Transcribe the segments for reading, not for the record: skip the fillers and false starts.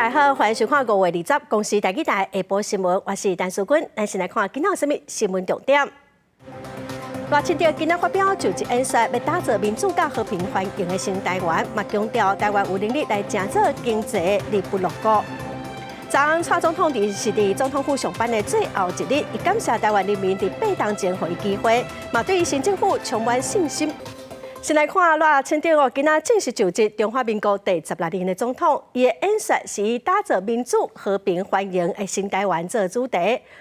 大家好，欢迎收看5月20公司台记台下晡新闻，我是陈淑君。咱先来看今仔什么新闻重点。赖清德今仔发表就职演说，要打造民主甲和平繁荣的新台湾，嘛强调台湾有能力来成做经济日不落国。昨昏蔡总统伫总统府上班的最后一日，伊感谢台湾人民伫8当前给予机会，嘛对新政府充满信心。先来看赖清德今仔正式就职中华民国第16任的总统，伊的演说是以打造民主、和平、繁荣的新台湾做主题。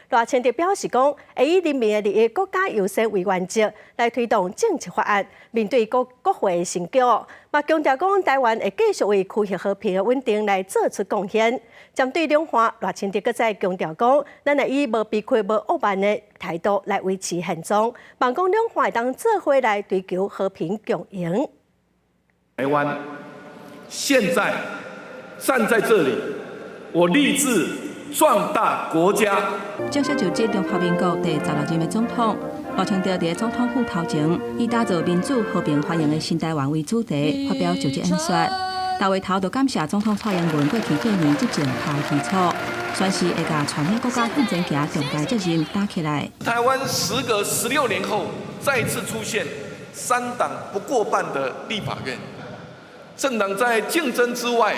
赖清德表示讲，会以人民的利益、国家优先为原则来推动政策法案，面对国会成果，嘛强调讲台湾会继续为区域和平的稳定来做出贡献。针对两岸，赖清德搁再强调讲，咱会以无避讳、无傲慢的态度来维持现状，望讲两岸会当做伙来追求和平共赢。台湾现在站在这里，我立志壮大国家。正式就职中华民国第16任的总统，赖清德伫总统府头前，以打造民主、和平、繁荣的新台湾为主题，发表就职演说。大会头就感谢总统蔡英文过去8年执政下的基础，宣誓会甲全面国家向前行重大责任打起来。台湾时隔16年后，再次出现3党不过半的立法院。政党在竞争之外，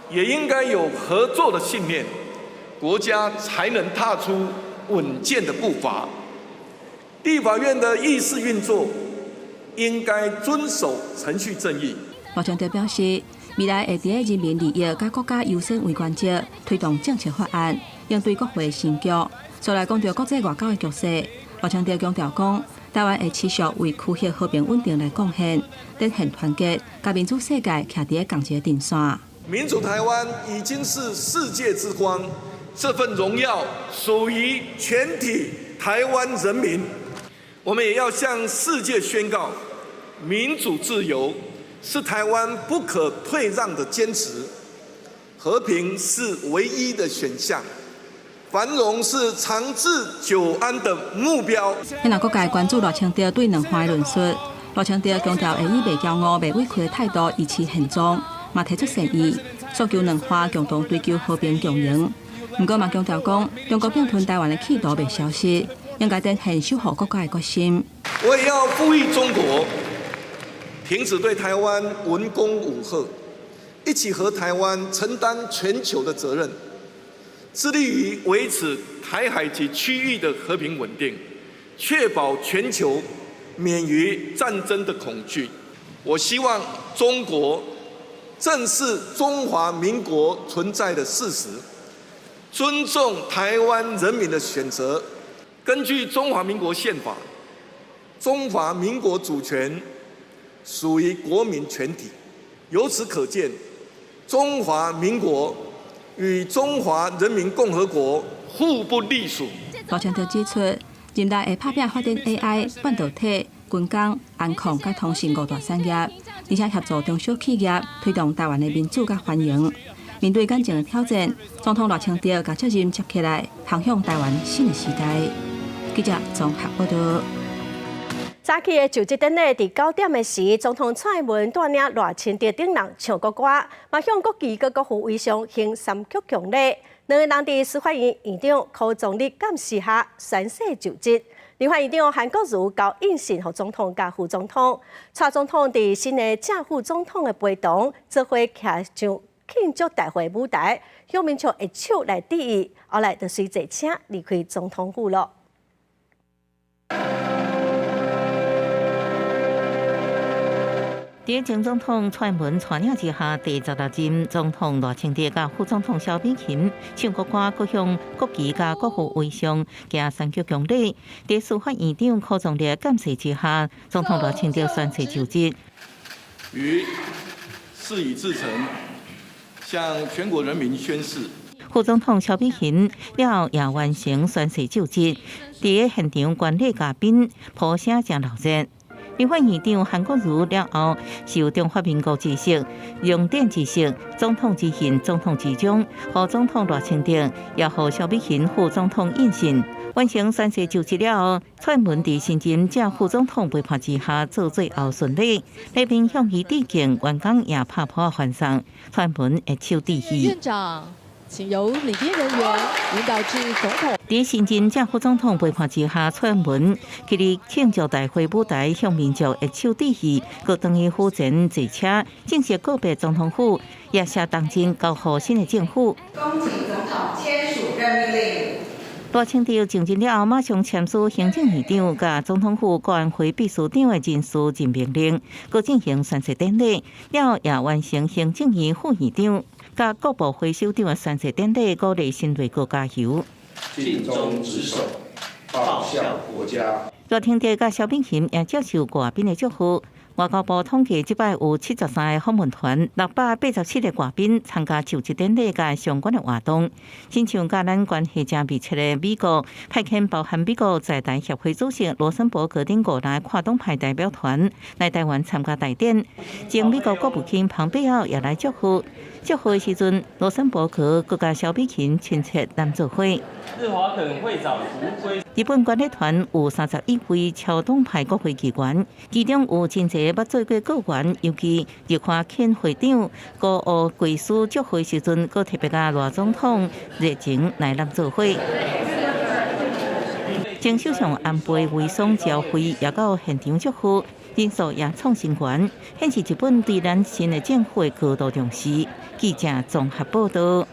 也应该有合作的信念，国家才能踏出稳健的步伐。立法院的议事运作应该遵守程序正义。赖清德表示，未来会伫人民利益甲国家优先为原则，推动政策法案，应对国会成果。再来讲到国际外交的局势，赖清德强调讲，台湾会持续为区域和平稳定来贡献，展现团结，甲民主世界徛伫共一个阵线。民主台湾已经是世界之光，这份荣耀属于全体台湾人民。我们也要向世界宣告，民主自由是台湾不可退让的坚持，和平是唯一的选项，繁荣是长治久安的目标。现在各界关注赖清德对两岸的论述，赖清德强调会以袂骄傲、袂委屈的态度维持现状，嘛提出善意，诉求两岸共同追求和平共赢。不过嘛强调讲，中国并吞台湾的企图未消失，应该展现守护国家的决心。我也要呼吁中国停止对台湾文攻武吓，一起和台湾承担全球的责任，致力于维持台海及区域的和平稳定，确保全球免于战争的恐惧。我希望中国正视中华民国存在的事实，尊重台湾人民的选择。根据中华民国宪法，中华民国主权属于国民全体，由此可见，中华民国与中华人民共和国互不隶属。赖清德指出，人大会拍拼发展 AI、半导体、军工、安控甲通讯5大产业，而且协助中小企业推动台湾的民主甲繁荣。面对眼前的挑战，总统赖清德把责任接起来，航向台湾新的时代。记者综合报道。早起的就职典礼伫9点的时，总统蔡英文带领赖清德等人唱国歌，嘛向国旗佮国父围上行3曲强礼。两个人伫司法院院长柯总理监视下宣誓就职。立法院长韩国瑜交印信予总统甲副总统，蔡总统伫新的正副总统的陪同，做伙徛上庆祝大会舞台，向民众一手来致意，后来就随坐车离开总统府了。在前总统蔡英文带领之下，第16任总统赖清德甲副总统萧美琴唱国歌，各向国旗甲国父围上行3曲强礼。在司法院长柯总理监视之下，总统赖清德宣誓就职。于事已至诚，向全国人民宣誓。副总统萧美琴了也完成宣誓就职，在现场观礼嘉宾谱写真热热。立法院长韩国瑜了后，受中华民国知识、用典知识、总统之行、总统之中，和总统赖清德也和萧美琴副总统印信。完成宣誓就职了后，蔡英文伫新任正副总统陪伴之下做最后顺利，那边向伊致敬，员工也拍破欢送，蔡英文会手致意。院长，请由礼宾人员引导至总统。伫新任正副总统陪伴之下，蔡英文今日庆祝大会舞台向民众会手致意，佮等于府前坐车，正式告别总统府，也下当真交予新的政府。恭请总统签署任命令。赖清德就任了后，马上签署行政院长甲总统府国安会秘书长的人事任命令，佮进行宣誓典礼，了后也完成行政院副院长甲各部会首长的宣誓典礼，鼓励新内阁加油。尽忠职守，报效国家。赖清德甲萧美琴也接受外宾的祝福。外交部统计，即摆有73个访问团，687个外宾参加就职典礼甲相关的活动。亲像甲咱关系正密切的美国，派遣包含美国在台协会主席罗森伯格等5大跨党派代表团来台湾参加大典。前美国国务卿庞佩奥也来祝福。祝贺的时阵，罗森伯格佮甲萧美琴亲切谈做伙。日华等会长吴辉。日本管理团有31位超党派国会议员，其中有真侪捌做过国员，尤其日华庆会长高奥贵司祝贺时阵，佮特别甲赖总统热情来南做伙。前首相安倍魏松召会也到现场祝贺，人数也创新高，显示日本对咱新的政府的高度重视。记者综合报道。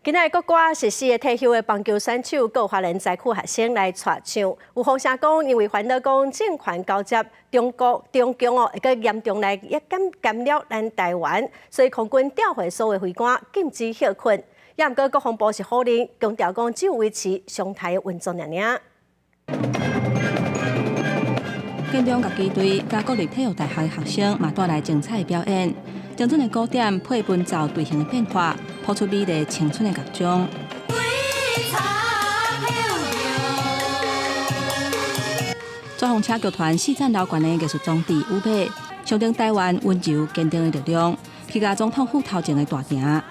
今仔国歌实施的退休的棒球选手，各华人在库学生来撮唱。有风声讲，因为烦恼讲政权交接，中共会个严重来干扰咱台湾，所以空军调回所有飞官，禁止休困。也毋过国防部是否认，强调讲只有维持常态的运作尔。建中甲基队甲国立体育大学的学生嘛带来精彩的表演。精准的鼓点配奔走队形的变化，谱出美丽青春的乐章。左风车剧团4战楼悬的艺术装置舞美，象征台湾温柔坚定的力量，去甲总统府头前的大埕。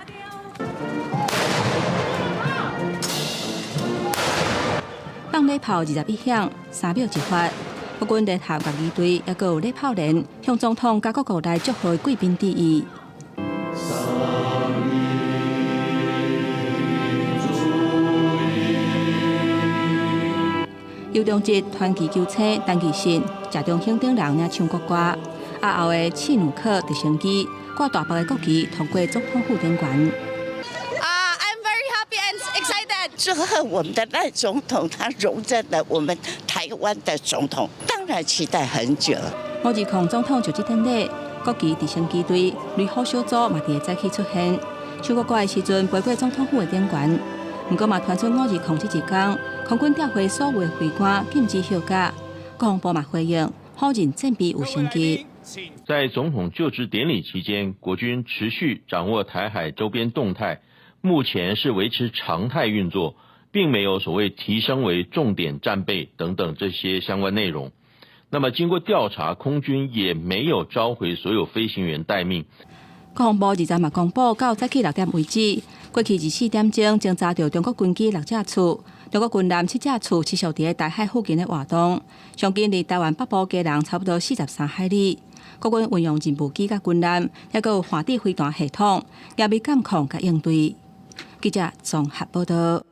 放礼炮21响，3秒一发。国军联合甲二队，也有礼炮连向总统甲各国内祝贺贵宾致意。游中节团旗球车单旗式，车中行顶人领唱国歌，后的次女克直升机挂大白的国旗通过总统府顶悬。祝贺我们的赖总统，他荣任了我们台湾的总统，当然期待很久。5日空总统就职典礼，国旗直升机队、旅虎小组嘛伫个早起出现。唱国歌的时阵，飞过总统府的顶悬。不过嘛，传出5日空这一天，空军调回所有的飞官，禁止休假。国防部嘛回应，否认战备有升级。在总统就职典礼期间，国军持续掌握台海周边动态。目前是维持常态运作，并没有所谓提升为重点战备等等这些相关内容。那么经过调查，空军也没有召回所有飞行员待命。国防部2日嘛公布，到早起6点为止，过去24点钟侦查到中国军机6架次，中国军舰7架次持续伫台海附近的活动，上近离台湾北部加人差不多43海里。国军运用任务机甲军舰，也有反地飞弹系统，也被监控甲应对。记者综合报道。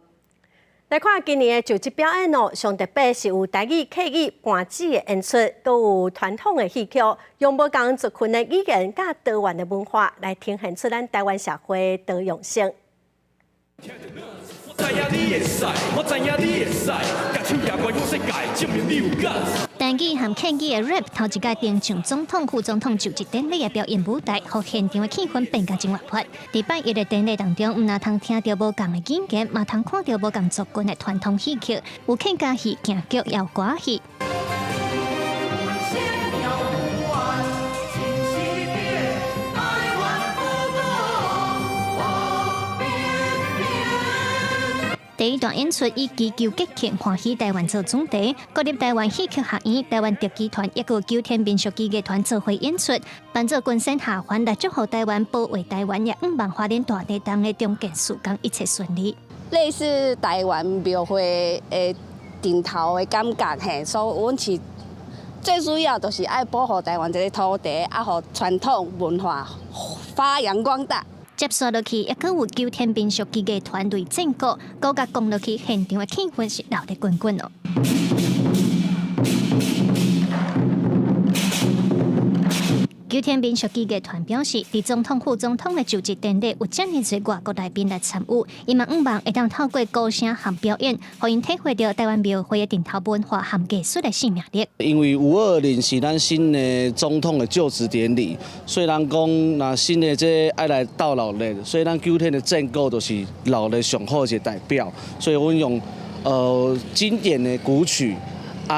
来看今年的就职表演哦，上特别是有台语、客语、盘子的演出，都有传统的戏曲，用无共族群的语言甲多元的文化来呈现出咱台湾社会多样性。台语和客语的 rap 头一届登上总统、副总统就职典礼的表演舞台，让现场的气氛变甲真活泼。伫摆一个典礼当中，唔但通听到无共的语言，嘛通看到无共族群的传统戏曲，有客家戏、京剧、摇歌戏。第一段演出以祈求激情欢喜台湾做主题，国立台湾戏曲学院、台湾特技团，一个九天民俗剧乐团做伙演出，伴奏群山下凡来祝福台湾，保卫台湾，也5万花莲大地当的中建曙光一切顺利。类似台湾庙会的顶头的感觉，嘿，所以阮是最主要就是爱保护台湾这个土地，啊，互传统文化发扬光大。接续落去，也阁有9天民俗剧乐团队整个，高甲讲落去，现场的气氛是闹得滚滚哦。9天民俗剧乐团表示，伫总统、副总统的就职典礼有遮尔侪外国来宾来参与，伊嘛希望会当透过歌声和表演，互因体会到台湾庙会的顶头文化和艺术的生命力。因为520是咱新的总统的就职典礼，虽然讲那新的这爱来到老日，所以咱9天的政歌都是老的上好的代表，所以我用经典的古曲。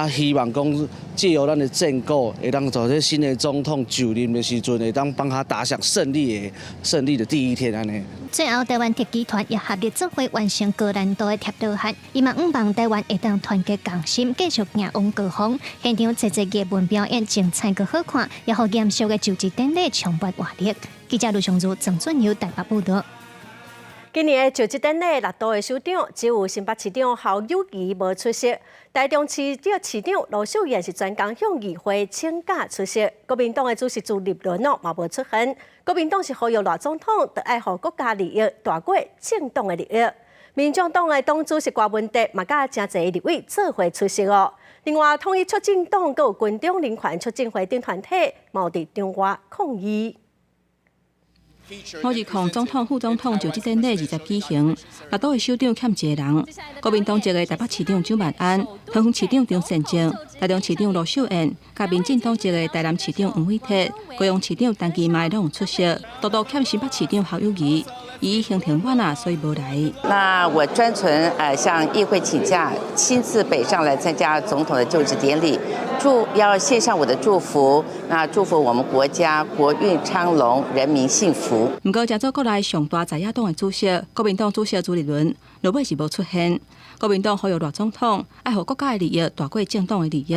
希望讲借由咱的政歌，会当在这新的总统就任的时阵，会当帮他打响胜利的第一天安尼。最后，台湾特技团也合力做伙完成高难度的贴倒汉，伊嘛希望台湾会当团结共心，继续赢往高峰。现场侪艺文表演精彩个好看，也互严肃的就职典礼充满活力。记者卢尚如、郑俊尧台北报道。今年的就职典礼，6都的首长只有新北市长侯友宜无出席，台中市市长罗秀燕是专工向议会请假出席。国民党的主席朱立伦嘛无出现。国民党是呼吁赖总统得爱护国家利益大过政党的利益。民众党的党主席郭文哲嘛甲真侪立委做伙出席哦。另外，统一促进党佮有军中人权促进会等团体嘛有伫中外抗议。520总统、副总统就职典礼20举行，6都的首长欠一个人。国民党籍的台北市长蒋万安、桃园市长张善政、台中市长罗秀燕，甲民进党籍的台南市长黄伟哲、高雄市长陈其迈拢有出席，独独欠新北市长侯友宜。伊行程晚啊，所以无来。那我专程向议会请假，亲自北上来参加总统的就职典礼，要献上我的祝福。那祝福我们国家国运昌隆，人民幸福。不过，加州国内上大在野党的主席，国民党主席朱立伦，落尾是无出现。国民党呼吁赖总统爱护国家的利益大过政党的利益。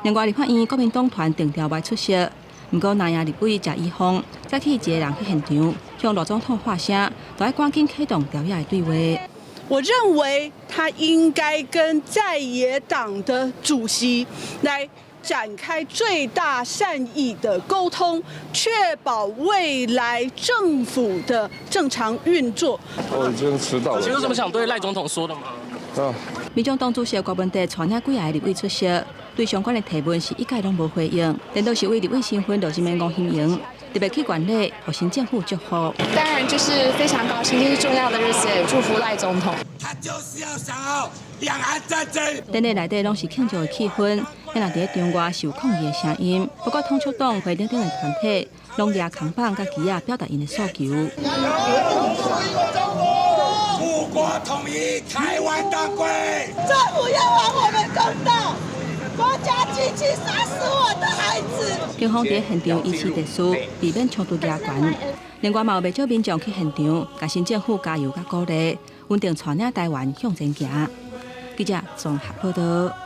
另外，立法院国民党团定调外出席。不过，南亚立委谢依芳再去一个人去现场，向赖总统发声，就要赶紧启动调解的对话。我认为他应该跟在野党的主席来展开最大善意的沟通，确保未来政府的正常运作。我已经迟到了。有什么想对赖总统说的吗？民众党主席郭文哲带领几个立委出席，对相关的提问是一概拢无回应，连都是为立委身份就真面讲欢迎，特别去管理，互新政府祝福。当然就是非常高兴，这是重要的日子，祝福赖总统。他就是要想要两岸战争。典礼内底拢是庆祝的气氛，也若伫中外是有抗议的声音，不过统促党会等等的团体拢举扛棒甲旗仔表达因的诉求。祖国统一，台湾当归。政府要还我们公道，国家机器杀死我的孩子。警方伫现场依次特殊，避免冲突加悬。另外，嘛有不少民众去现场，甲新政府加油甲鼓励，稳定带领台湾向前行。记者综合报道。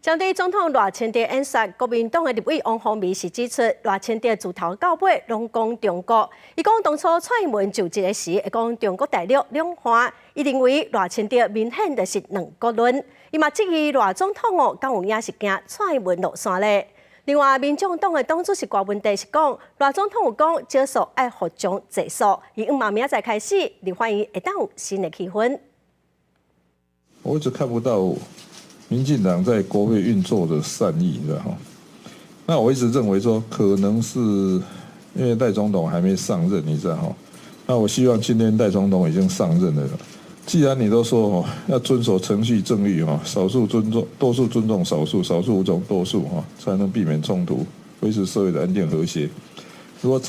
针对总统赖清德演说，国民党的立委王宏维是指出，赖清德自头到尾拢讲中国。伊讲当初蔡英文就职的时，会讲中国大陆两岸。伊认为赖清德明显就是两国论。伊嘛质疑赖总统敢有影是惊蔡英文落山咧。另外，民众党的党主席郭文哲是讲，赖总统有讲接受爱互相制束，伊希望明仔载开始，立法院会当有新的气氛。我一直看不到民进党在国会运作的善意，你知道哈？那我一直认为说，可能是因为赖总统还没上任，你知道哈？那我希望今天赖总统已经上任了。既然你都说要遵守程序正义少数尊重，多数尊重少数，少数服从多数才能避免冲突，维持社会的安定和谐。如果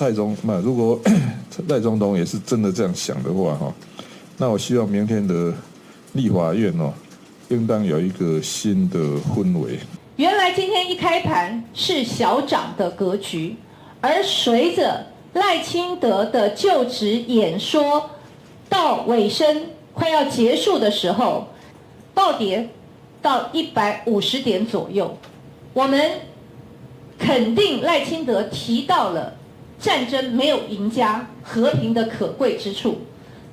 赖总统也是真的这样想的话那我希望明天的立法院应当有一个新的氛围。原来今天一开盘是小涨的格局，而随着赖清德的就职演说到尾声，快要结束的时候，暴跌到150点左右。我们肯定赖清德提到了战争没有赢家，和平的可贵之处，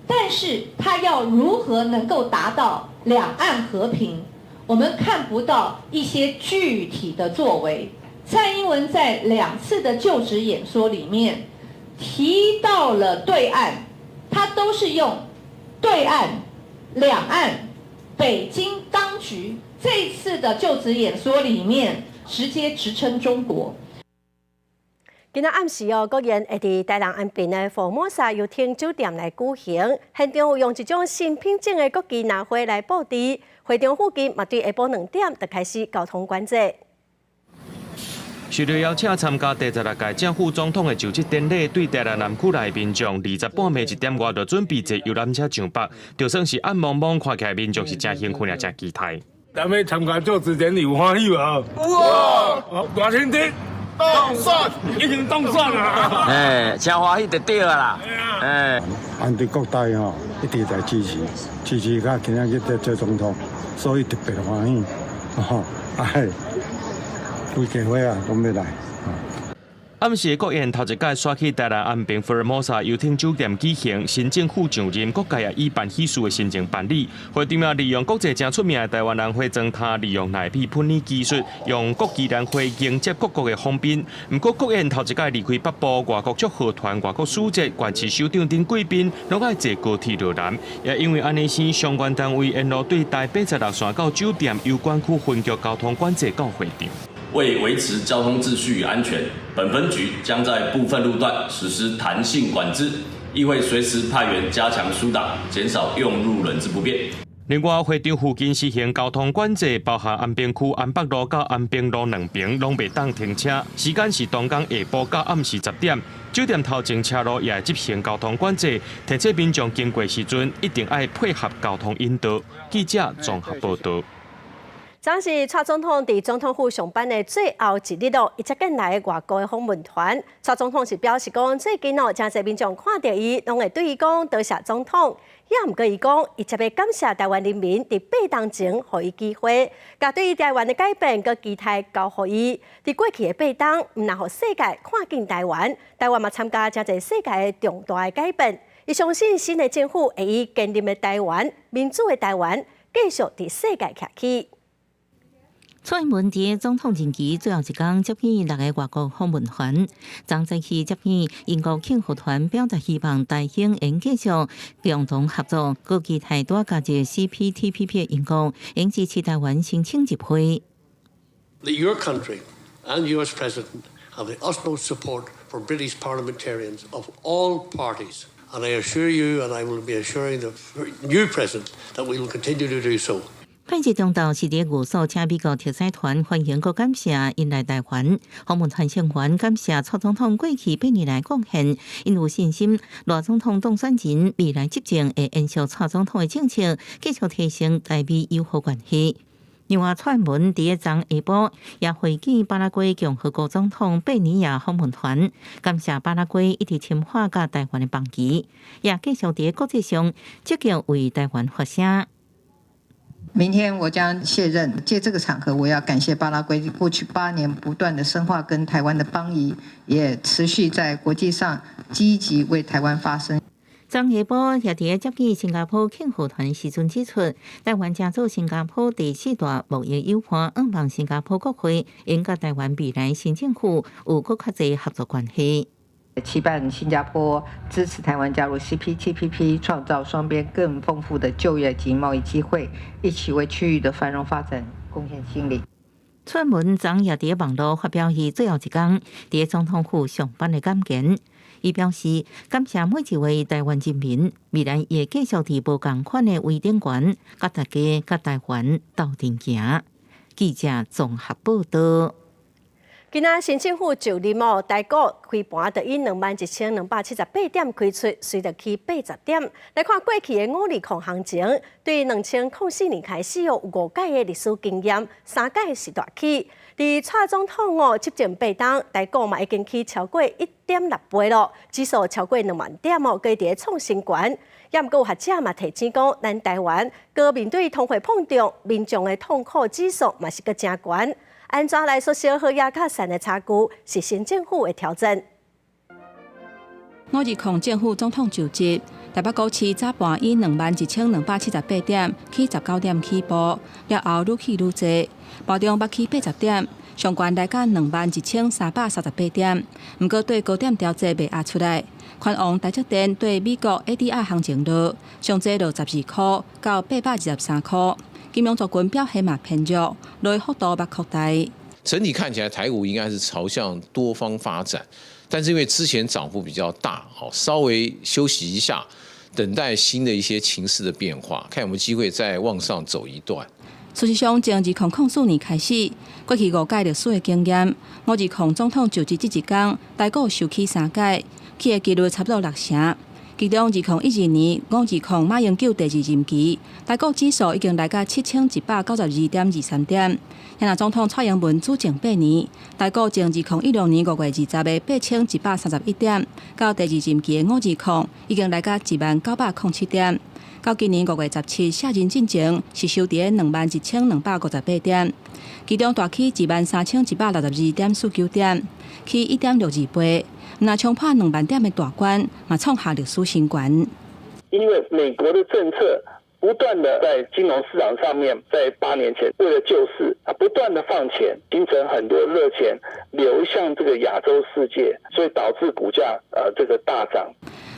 但是他要如何能够达到两岸和平，我们看不到一些具体的作为。蔡英文在2次的就职演说里面提到了对岸，他都是用对岸、两岸、北京当局。这次的就职演说里面直接直称中国。今仔暗时国宴会伫台南安平的福摩沙游艇酒店来举行，现场有用一种新品种的国旗拿花来布置，会场附近嘛对下晡2点就开始交通管制。受到邀请参加第16届正副总统的就职典礼，对台南南区内民众20半暝1点外就准备坐游览车上北，就算是暗蒙蒙，看起来民众是真兴奋也真期待。咱要参加就职典礼有欢喜无？哇！大天地当选，已经当选啦！真欢喜就对啦！安迪国代吼一直在支持到今仔日做总统，所以特别欢喜。规家伙啊，拢要来。暗时国宴头一届刷去台南安平福尔摩沙游艇酒店举行，新政府上任，各界也以办喜事的心情办理。会场也利用国际正出名的台湾人花砖塔，利用内壁喷泥技术，用国旗兰花迎接各国的访宾。不过国宴头一届离开北部，外国祝贺团、外国使节、县市首长等贵宾，拢爱坐高铁落南。也因为安尼先，相关单位沿路对台86线到酒店有关区分局交通管制到会场。为维持交通秩序与安全，本分局将在部分路段实施弹性管制，亦会随时派员加强疏导，减少用路人之不便。另外，会场附近实行交通管制，包含安平区安北路到安平路2边拢袂当停车，时间是当天下晡到暗时10点。酒店头前车路也会执行交通管制，提醒民众经过时阵一定要配合交通引导。记者综合报道。昨是蔡总统伫总统府上班的最后一日咯，伊接近来外国的访问团。蔡总统是表示讲，最近真侪民众看到伊，拢会对伊讲多谢总统。也毋过伊讲，伊特别感谢台湾人民伫8当前，互伊机会，甲对于台湾的改变，佮期待交互伊。伫过去的8当，毋但互世界看见台湾，台湾嘛参加真侪世界的重大的改变。伊相信新的政府会以坚定的台湾、民主的台湾，继续伫世界徛起。蔡英文伫总统任期最后一天接见6个外国访问团，昨早起接见英国庆贺团，表达希望大兴应继续共同合作，各期待多加入 CPTPP 的英国，应支持台湾申请入会。Your country and U.S. President have the utmost support from British parliamentarians of all parties, and I assure you, and I will be assuring the new president that we will continue to do so. 派节中道是伫五所请美国特使团欢迎和感谢因来台湾，访问团成员感谢蔡总统过去8年来贡献，因有信心赖总统当选人未来执政会延续蔡总统的政策，继续提升台美友好关系。另外，蔡英文伫昨下晡也会见巴拉圭共和国总统贝尼亚访问团，感谢巴拉圭一直深化甲台湾的邦谊，也继续伫国际上积极为台湾发声。明天我将卸任，借这个场合，我要感谢巴拉圭过去8年不断的深化跟台湾的邦谊，也持续在国际上积极为台湾发声。昨下晡也伫接见新加坡庆贺团时阵指出，台湾将做新加坡第4大贸易友伴，希望新加坡国会应甲台湾未来新政府有更较侪合作关系。期盼新加坡支持台湾加入 CPTPP， 创造双边更丰富的就业及贸易机会，一起为区域的繁荣发展贡献心力。蔡英文昨也伫网络发表伊最后一天伫总统府上班的感言，伊表示感谢每一位台湾人民，未来也继续伫无共款的位顶悬，甲大家甲台湾斗阵行。记者综合报道。今仔新政府就任哦，台股开盘就以21,278点开出，随着去80点。来看过去的5日空行情，对2004年开始哦，有5届的历史经验，3届是大起。伫蔡总统哦执政8年，台股嘛已经去超过1.6倍咯，指数超过2万点哦，各地创新高。也毋过有学者嘛提醒讲，咱台湾搁面对通货膨胀，民众的痛苦指数嘛是搁真高。安怎来缩小和亚较散的差距，是新政府的挑战。5日控政府总统就职，台北股市早盘以21,278点起19点起步，了后愈起愈济，盘中捌起80点，上悬来到21,338点。毋过对高点调节未压出来，宽宏台积电对美国 ADR 行情落，上济落12块到823块。金融族群表现嘛偏弱，落幅度捌扩大。整体看起来，台股应该是朝向多方发展，但是因为之前涨幅比较大，稍微休息一下，等待新的一些情势的变化，看有没有机会再往上走一段。事实上，从2004年开始，过去5届历史的经验，5日控总统就职这一天，台股受起3届，起的几率差不多6成。其中2012年5日控马英九第2任期，台股指数已经来到7192.23点。现在总统蔡英文主政8年，台股从2016年5月20日的8131点，到第2任期的5日控已经来到10907点。到今年5月17日卸任进前是收伫21,258点，其中大起13,162点49点，起1.62倍。那冲破2万点的大关，嘛创下历史新高。因为美国的政策不断的在金融市场上面，在8年前为了救市，不断的放钱，形成很多热钱流向这个亚洲世界，所以导致股价这个大涨。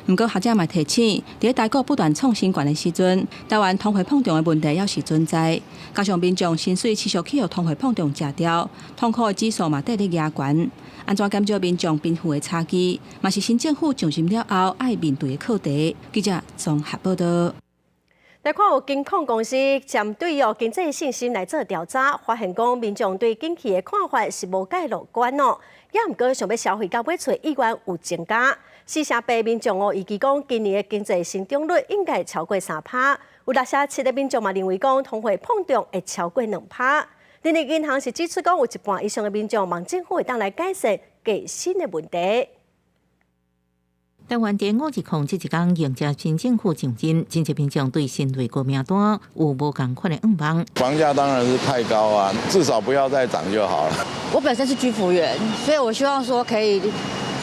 不过学者嘛提醒，在台股不断创新高的时阵，台湾通货膨胀的问题也是存在，加上民众薪水持续去予通货膨胀吃掉，痛苦的指数嘛得咧压悬。安怎减少民众贫富的差距，嘛是新政府上任了后爱面对的课题。记者综合报道。来看有金控公司针对经济信心来做调查，发现讲民众对景气的看法是无介乐观哦。也毋过想要消费到尾厝意愿有增加。48%民众预期讲今年的经济成长率应该超过3%，有67%的民众嘛认为讲通货膨胀会超过2%。人力银行是指出讲有1半以上的民众望政府会当来改善加薪的问题。台湾在5日控这一天迎接新政府上任，真济民众对新内阁名单有无同款的愿望。房价当然是太高啊，至少不要再涨就好了。我本身是居服员，所以我希望说可以，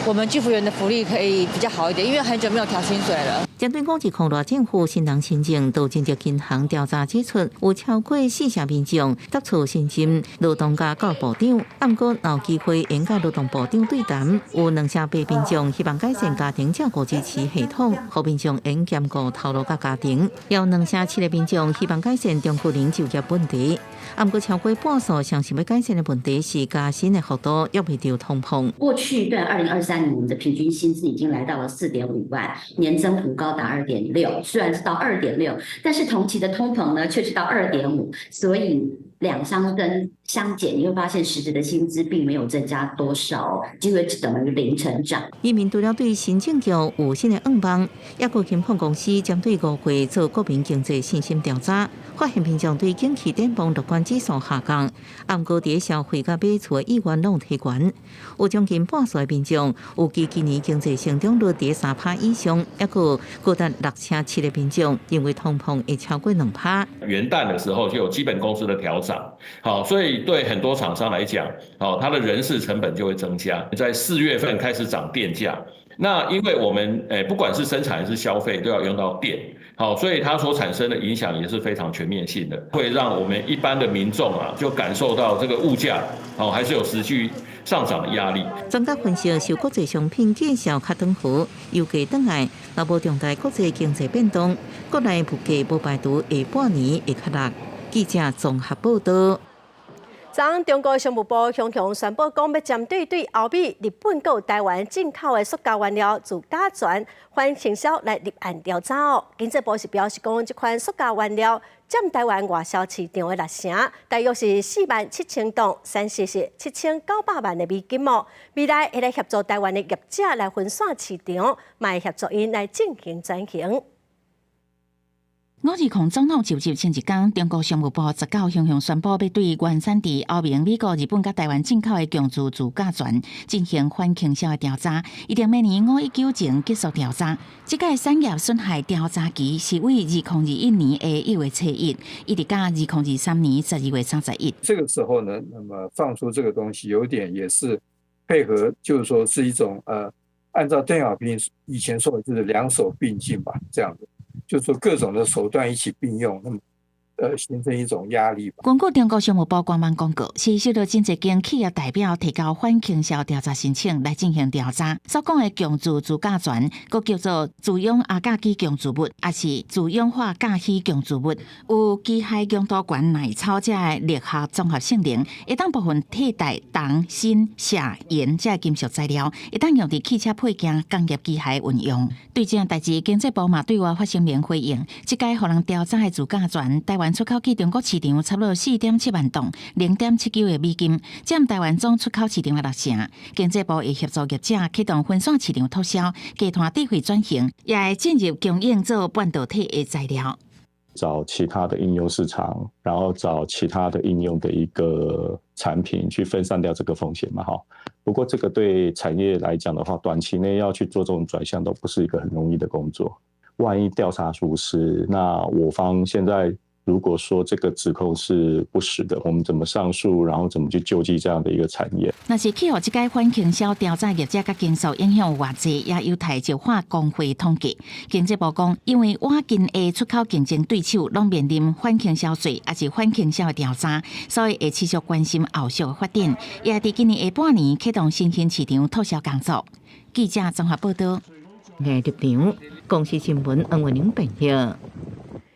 我们居服员的福利可以比较好一点，因为很久没有调薪水了。针对5日控大政府新人新政，都经济银行调查指出，有超过40%民众答出信心，劳动甲教育部长，不过有机会应该劳动部长对谈。有2%民众希望改善家庭照顾支持系统，互民众应兼顾头路甲家庭；也有2%7%民众希望改善中国人就业问题。不过超过半数相信要改善的问题是加薪的幅度要未到通膨。过去对2023年，我们的平均薪资已经来到了4.5万，年增幅高达2.6，虽然是到2.6，但是同期的通膨呢却是到2.5，所以两相跟相减，你会发现实质的薪资并没有增加多少，几乎只等于0成长。伊面除了对新政局有新的愿望，也有金控公司将对5月做国民经济信心调查，发现民众对景气展望乐观指数下降，不过在消费甲买厝的意愿拢提悬。有将近半数的民众预计今年经济成长率在3%以上，也有高达6%7%的民众认为通膨会超过2%。元旦的时候就有基本工资的调涨，好，所以对很多厂商来讲，好，它的人事成本就会增加。在4月份开始涨电价，那因为我们不管是生产还是消费都要用到电，好，所以它所产生的影响也是非常全面性的，会让我们一般的民众就感受到这个物价还是有持续上涨的压力。专家分析，受国际商品介绍较长期，油价转来，若无重大国际经济变动，国内物价无排除下半年会较落。记者综合报道。昨中国商务部雄雄宣布，讲要针对欧美、日本、和台湾进口的塑胶原料自甲醛反倾销来立案调查哦。经济部是表示讲，这款塑胶原料占台湾外销市场的60%，大约是47000吨，产值是7900万的美金哦。未来会来协助台湾的业者来分散市场，卖协助因来进行转型。520总统就职前一天，中国商务部19雄雄宣布，要对原产地欧盟、美国、日本甲台湾进口的强自甲醛进行反倾销的调查，一定明年5月9前结束调查。这个产业损害调查期是为2021年1月7日，一直到2023年12月31日。这个时候呢，那么放出这个东西，有点也是配合，就是说是一种按照邓小平以前说的，就是两手并进吧，这样子。就是说各种的手段一起并用，那么形成一种压力吧。根据中国商务部官网公告，是收到真侪间企业代表提交反倾销调查申请来进行调查。所讲的强自甲醛，佮叫做自氧亚甲基强自物，也是自氧化钾烯强自物，有机械强度悬耐草这的力学综合性能，会当部分替代铜、锌、镓、盐这金属材料，会当用伫汽车配件、工业机械运用。对这样代志，经济部嘛对外发声明回应，这个互人调查的自甲醛，台湾出口去中国市场差不多4.7万吨，0.79个美金，占台湾总出口市场的60%。经济部会协助业者启动分散市场拓销，集团智慧转型，也会进入供应做半导体的材料。找其他的应用市场，然后找其他的应用的一个产品去分散掉这个风险嘛，哈。不过这个对产业来讲的话，短期内要去做这种转向都不是一个很容易的工作。万一调查属实，那我方现在如果说这个指控是不实的，我们怎么上诉，然后怎么去救济这样的一个产业？那是去互这个反倾销调查业者甲经受影响有偌济，也有待就化工会统计。经济部讲，因为瓦金的出口竞争对手拢面临反倾销税，也是反倾销的调查，所以会持续关心后续的发展，也伫今年下半年启动新兴市场拓销工作。记者综合报道。立场，公司新闻黄文玲报道。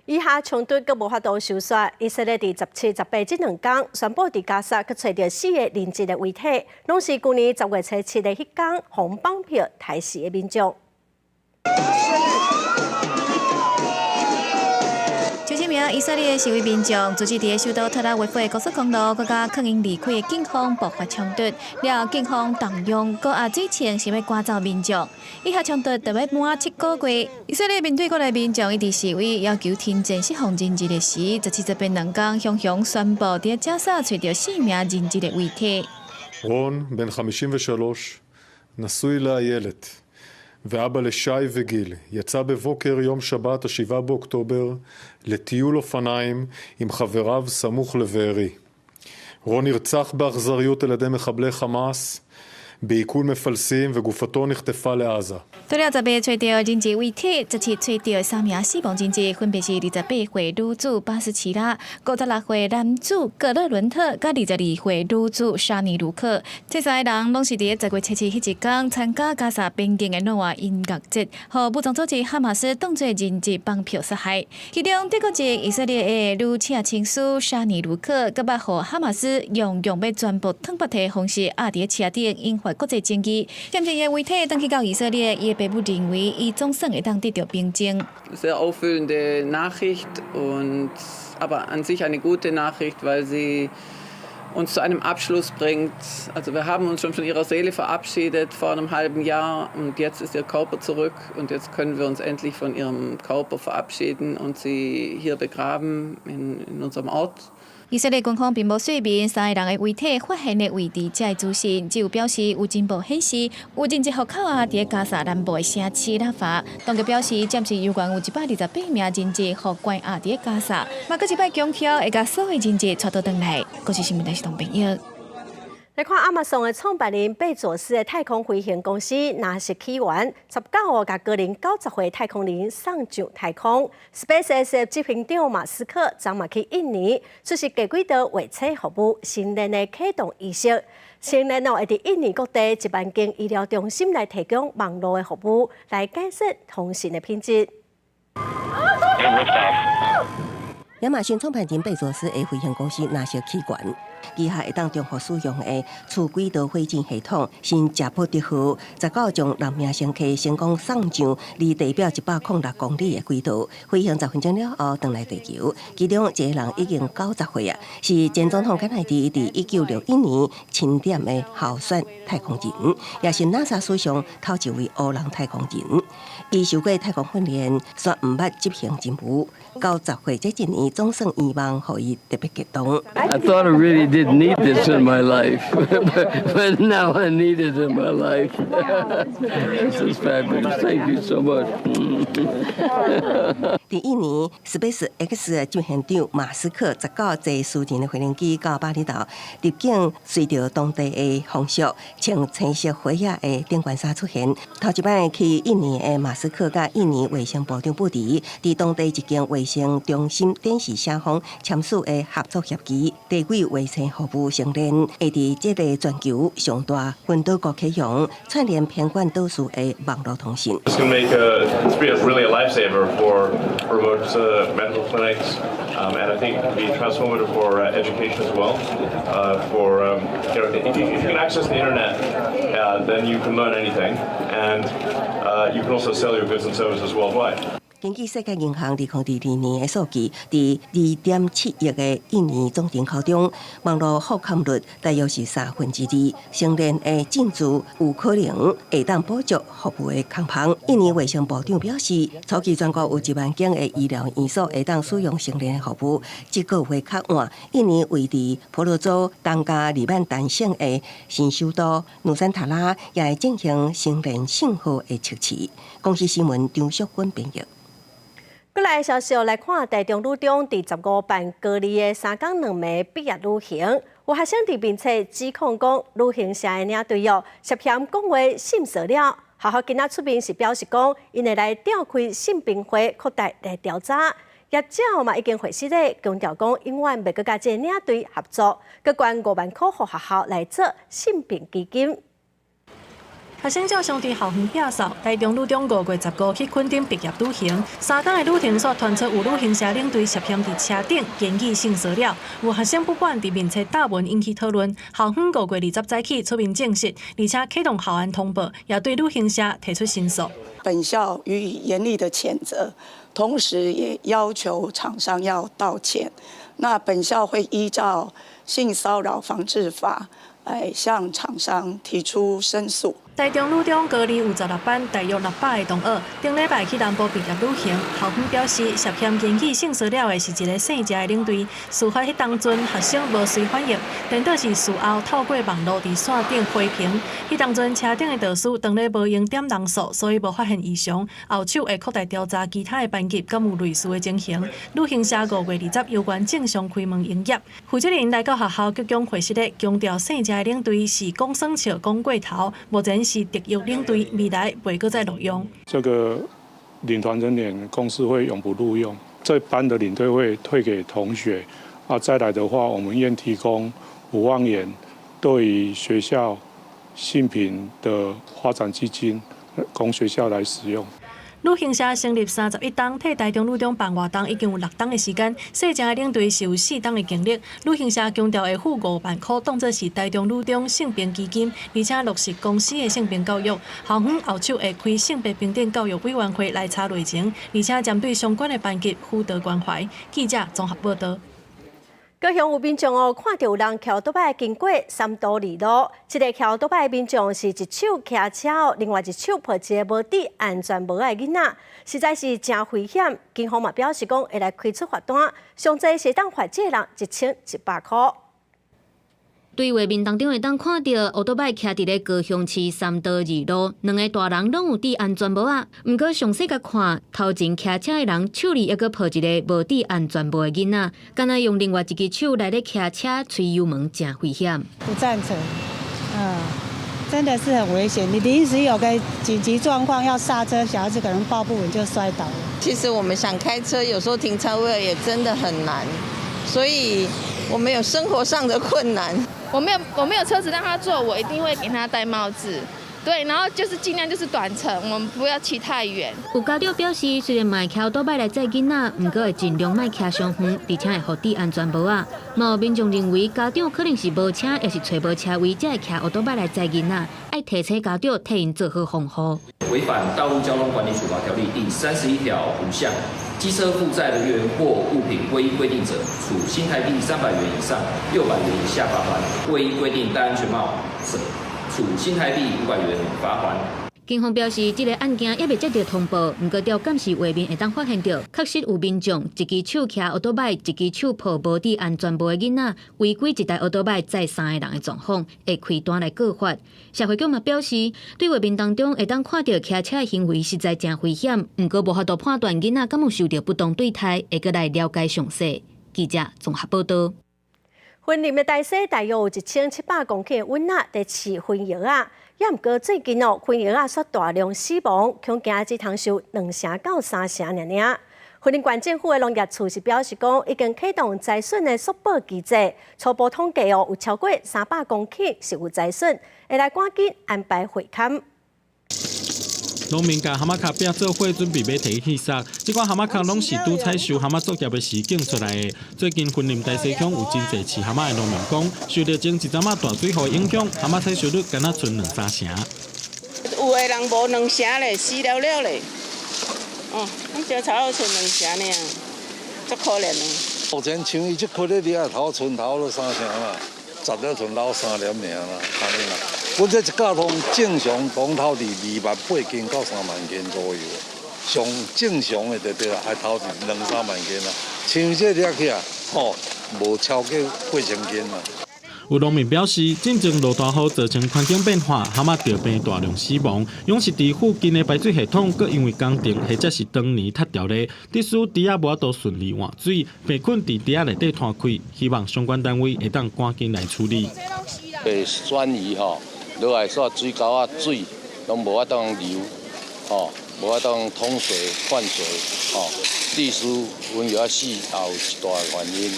以下冲突阁无法度收煞，以色列伫17、18这2天宣布伫加沙阁找到4个人质的遗体，拢是去年10月7日迄天红绑票抬死的民众。90名以色列示威民众阻止伫首都特拉维夫的高速公路，佮甲抗议离开的警方爆发冲突，了警方动用高压水枪想要赶走民众。以下冲突就要满7个月，以色列面对国内民众一直示威，要求停战释放人质的时，17、18 2天雄雄宣布伫加沙找到4名人质的遗体。רון בן 53, נשוי לאיילת ואבא לשי וגיל, יצא בבוקר יום שבת ה-7 באוקטובר לטיול אופניים עם חבריו סמוך לבארי. רון נרצח באכזריות על ידי מחבלי חמאס בעיכול מפלסים וגופתו נחטפה לעזה. 除了18找到人质遗体，17找到3名死亡人质，分别是28岁女子巴斯奇拉、56岁男子格勒伦特，甲22岁女子沙尼卢克。这3个人拢是伫10月7日迄一天参加加沙边境的诺瓦音乐节，和武装组织哈马斯当作人质绑票杀害。其中德国籍以色列的女车情书沙尼卢克，佮捌和哈马斯用要全部汤巴提方式压伫车顶，引发国际争议。嫌疑的遗体登去到以色列，伊父母认为伊总算会当得到平静。Sehr aufwühlende Nachricht aber an sich eine gute Nachricht, weil sie uns zu einem Abschluss bringt. Also wir haben uns schon von ihrer Seele verabschiedet vor einem halben Jahr und jetzt ist ihr Körper zurück und jetzt können wir uns endlich von ihrem Körper verabschieden und sie hier begraben in unserem Ort. 以色列军方并无说明3个人的遗体发现的位置，这资讯只有表示有情报显示，有人质户口伫加沙南部的城市拉法。当局表示，暂时有关有128名人质互关押伫加沙，嘛佫一摆强调会甲所有人质带到回来。国际新闻台是同朋友。来看亚马逊的创办人贝佐斯的太空飞行公司，那是起源19号甲个人90岁太空人送上太空。SpaceX 的执行长马斯克昨嘛去印尼出席低轨道卫星服务新年的启动仪式。新年会伫印尼各地1万间医疗中心来提供网络的服务，来改善通讯的品质。亚马逊创办人贝佐斯的飞行公司纳什起源，旗下会当中可使用的次轨道火箭系统新加坡特号，19将人命乘客成功送上离地表106公里的轨道，飞行10分钟了后回来地球。其中一个人已经90岁啊，是前总统甘乃迪伫1961年钦点的候选太空人，也是 NASA 史上头一位黑人太空人。伊受过太空训练，却毋捌执行任务。90岁这一年，总算圆梦，互伊特别激动。I thought I really didn't need this in my life, but now I need it in my life. This is fabulous. Thank you so much. 第一年 ，SpaceX 执行长马斯克19坐私人的飞行机到巴厘岛入境，随着当地的风俗，穿青色火野的顶冠纱出现。头一摆去印尼的马斯克甲印尼卫生部长布迪，伫当地一间卫生中心电视社方签署的合作协议，地轨卫生服务承认会伫这个全球上大本岛国启用，串联偏远岛屿的网络通信。It's going to make it's really a lifesaver for remote medical clinics, and I think it can be transformative for education as well. For if you can access the internet, then you can learn anything, and you can also sell your goods and services worldwide. 根据世界银行2022年的数据，伫2.7亿的印尼总人口中，网络覆盖率大约是2/3，承认的进驻有可能会当补足服务的空隙。印尼卫生部长表示，初期全国有1万间的医疗院所会当使用承认的服务，这个会较晚。印尼位伫婆罗洲东加黎曼弹性的新首都努山塔拉，也会进行承认信号的测试。公司新闻张淑君编译。过来消息来看，台中女中第15办高二的3天2暝毕业旅行，有学生伫面册指控讲，旅行社的领队涉嫌讲话性骚扰。学校今仔出面是表示讲，因会来召开性平会扩大来调查。业者嘛已经回信咧，强调讲永远袂佮甲这领队合作，佮捐5万块互学校来做性平基金。学生照常伫校园遐扫，台中女中5月15去垦丁毕业旅行，3天的旅程所传出有旅行社领队涉嫌伫车顶言语性骚扰，有学生不满伫面册打文引起讨论。校方5月20早起出面证实，而且启动校安通报，也对旅行社提出申诉。本校予以严厉的谴责，同时也要求厂商要道歉。那本校会依照性骚扰防治法来向厂商提出申诉。台中女中高二有16班，大约600个同学，顶礼拜去南部毕业旅行。校方表示，涉嫌言语性骚扰的是一个姓谢的领队。事发迄当阵，学生无随反应，颠倒是事后透过网络伫线顶回评。迄当阵车顶的导师当咧无用点人数，所以无发现异常。后手会扩大调查其他的班级敢有类似的情形。旅行社5月20有关正常开门营业。负责人来到学校，鞠躬会师咧，强调姓谢的领队是讲算笑、讲过头，目前是特约领队，未来袂搁再录用。这个领团人员公司会永不录用，这班的领队会退给同学。再来的话，我们愿提供5万元对于学校性平的发展基金，供学校来使用。旅行社成立31档，替台中女中办活动已经有6档的时间。细正的领队是有4档的经历。旅行社强调会付5万块，当作是台中女中性平基金，而且落实公司的性平教育。校方后手会开性别平等教育委员会来查内情，而且针对相关的班级辅导关怀。记者综合报道。高雄有民众看到有人骑倒摆经过三都二路，一个骑倒摆的民众是一手骑车另外一手抱一个无戴安全帽的囡仔，实在是真危险。警方嘛表示讲会来开出罚单，上侪是当罚这人1100块。对画面当中会当看到，乌多摆徛伫咧高雄市三都二路，两个大人拢有戴安全帽啊。毋过详细甲看，头前骑车的人手里还佫抱一个无戴安全帽的囡仔，敢若用另外一只手来咧骑车吹油门，真危险。不赞成，真的是很危险。你临时有个紧急状况要刹车，小孩子可能抱不稳就摔倒了。其实我们想开车，有时候停车位也真的很难，所以我们有生活上的困难。我没有车子让他坐，我一定会给他戴帽子。对，然后就是尽量就是短程，我们不要骑太远。有家长表示，虽然卖骑奥多摆来载囡仔，不过会尽量卖骑上远，而且会护持安全帽啊。有民众认为家长可能是无车，也是找无车位，才会骑奥多摆来载囡仔，爱提醒家长替因做好防护。违反《道路交通管理处罚条例》第31条5项，机车负载人员或物品未依规定者，处新台币300元以上600元以下罚款；未依规定戴安全帽者，处新台币500元罚款。警方表示，这个案件也未接到通报，不过调监视画面会当发现到，确实有民众一支手骑奥多摆，一支手抱无戴安全帽的囡仔，违规一台奥多摆载3个人的状况，会开单来告发。社会局嘛表示，对画面当中会当看到骑车的行为实在真危险，不过无法度判断囡仔敢有受到不当对待，会过来了解详细。记者综合报道。婚林的大小大约有1700公斤的温仔在饲婚药啊，也毋过最近婚药啊煞大量死亡，恐惊只通收2成到3成尔。婚林县政府的农业处是表示讲，已经启动灾损的溯报机制，初步统计有超过300公顷是有灾损，会来赶紧安排会勘。农民甲蛤蟆壳拼做伙，准备要提去杀。这款蛤蟆壳拢是拄采收蛤蟆作业的时景出来的。最近婚林大西乡有真侪饲蛤蟆的农民讲，受到前一阵大水雨影响，蛤蟆采收率敢若剩2-3成。有的人无2成咧，死了了咧。咱这差不多剩2成呢，足可怜的。目前像伊这颗咧，你啊头剩头都3成啦，10了剩老3点尔啦，安尼啦。阮这一架通正常公头伫28000斤到3万斤左右，上正常的对啦，爱头是2-3万斤啦。像这掠起啊，无超过8000斤啦。有农民表示，进前落大雨造成环境变化，蛤蟆着病大量死亡。勇士池附近的排水系统，佮因为工程或者是当年塌掉咧，致使池仔无法度顺利换水，被困伫池仔内底摊开。希望相关单位会当赶紧来处理。被转移落来煞水沟仔水拢无法当流，无法当通水换水，致使温药死也有一大原因。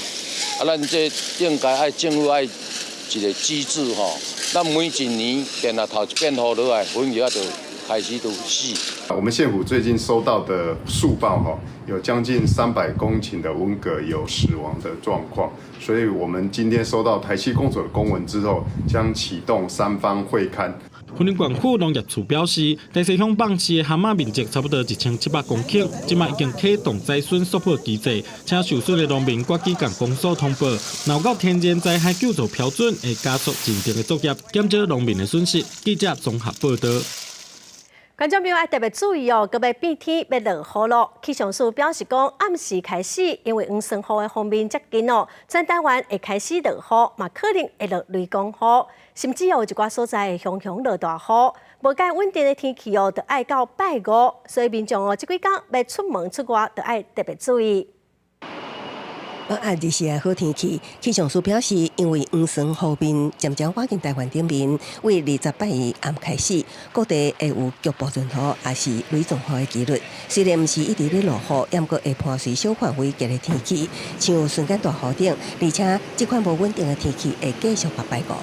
咱这应该爱政府爱一个机制咱每一年电啊头一遍雨落来，温药就开始都死。我们县府最近收到的速报有将近300公顷的温蛤有死亡的状况，所以我们今天收到台七公所的公文之后，将启动3方会勘。婚林县府农业处表示，大西乡放饲的蛤蟆面积差不多1700公顷，即卖已经启动灾损溯报机制，请受损的农民赶紧向公所通报，若有到天然灾害救助标准，会加速认定的作业，减少农民的损失。记者综合报道。观众朋友要特别注意哦，各位变天要落雨咯。气象署表示讲，暗时开始，因为黄霜雨的方面接近哦，全台湾会开始落雨，嘛可能会落雷公雨，甚至有一寡所在会熊熊落大雨。无介稳定的天气哦，就爱到拜五，所以民众哦，这几天要出门出外，就爱特别注意。日是好天气，气象署表示，因为黄霜雨面渐渐跨进台湾顶面，为28日暗开始，各地会有局部阵雨，也是雷状雨的几率。虽然毋是一直咧落雨，也毋过会伴随小范围嘅天气，像有瞬间大雨顶，而且这款无稳定的天气会继续拜五。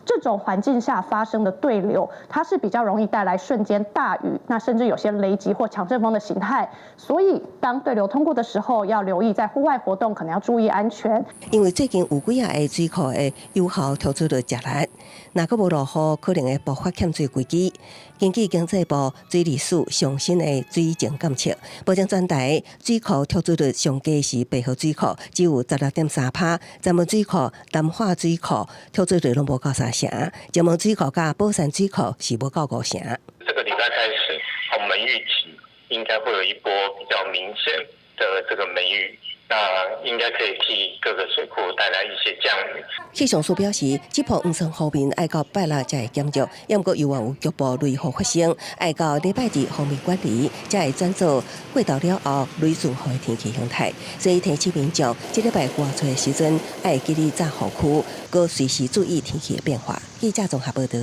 这种环境下发生的对流，它是比较容易带来瞬间大雨，那甚至有些雷击或强阵风的形态。所以，当对流通过的时候，要留意在户外活动可能要注意安全。因为最近有几个水库的有效跳出了食力，若阁无落雨，可能会爆发欠水危机。根据经济部水利署上新的水情监测，保证全台水库跳出率上低是北河水库，只有16.3%；咱们水库、南化水库跳出率拢无到3成，金门水库甲宝山水库是无到5成。这个礼拜开始，我们预期应该会有一波比较明显的这个梅雨。那应该可以替各个水库带来一些降雨。气象署表示，这波黄霜雨面爱到拜六才会减弱，也毋过有望有局部雷雨发生，爱到礼拜日方面管理，才会转做过到了后雷阵雨的天气形态。所以提醒民众，这礼拜外出的时阵，爱记得早雨区，搁随时注意天气的变化。记者综合报道。